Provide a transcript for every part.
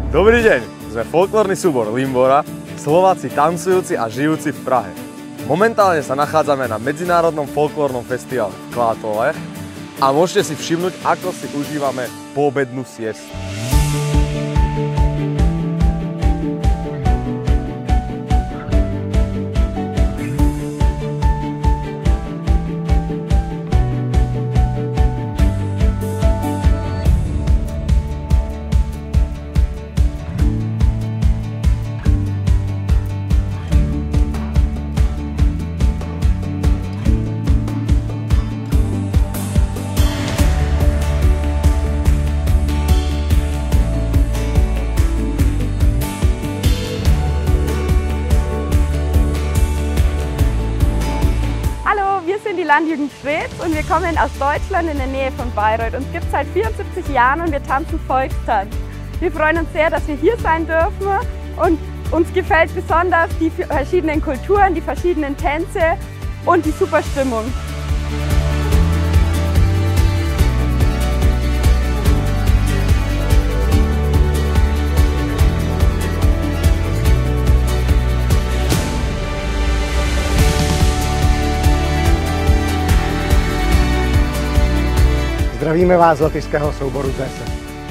Dobrý deň, sme folklórny súbor Limbora, Slováci tancujúci a žijúci v Prahe. Momentálne sa nachádzame na Medzinárodnom folklórnom festivale v Klatovech a môžete si všimnúť, ako si užívame poobednú siestu. Die Landjugend Schwedt und wir kommen aus Deutschland in der Nähe von Bayreuth. Uns gibt es seit 74 Jahren und wir tanzen Volkstanz. Wir freuen uns sehr, dass wir hier sein dürfen und uns gefällt besonders die verschiedenen Kulturen, die verschiedenen Tänze und die super Stimmung. Zdravíme vás z lotyšského souboru ZESE.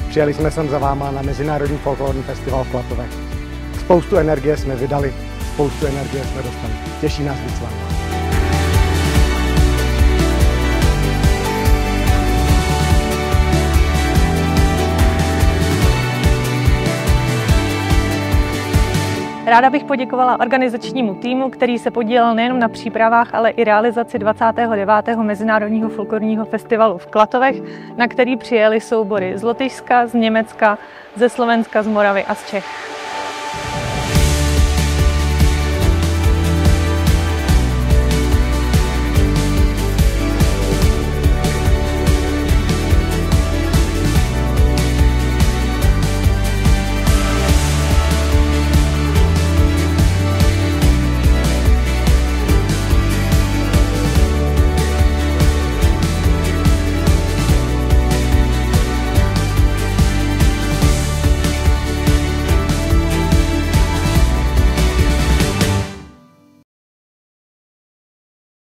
Přijeli jsme sem za váma na Mezinárodní folklorní festival v Klatovech. Spoustu energie jsme vydali, spoustu energie jsme dostali. Těší nás být s vámi. Ráda bych poděkovala organizačnímu týmu, který se podílel nejen na přípravách, ale i realizaci 29. Mezinárodního folklorního festivalu v Klatovech, na který přijeli soubory z Lotyšska, z Německa, ze Slovenska, z Moravy a z Čech.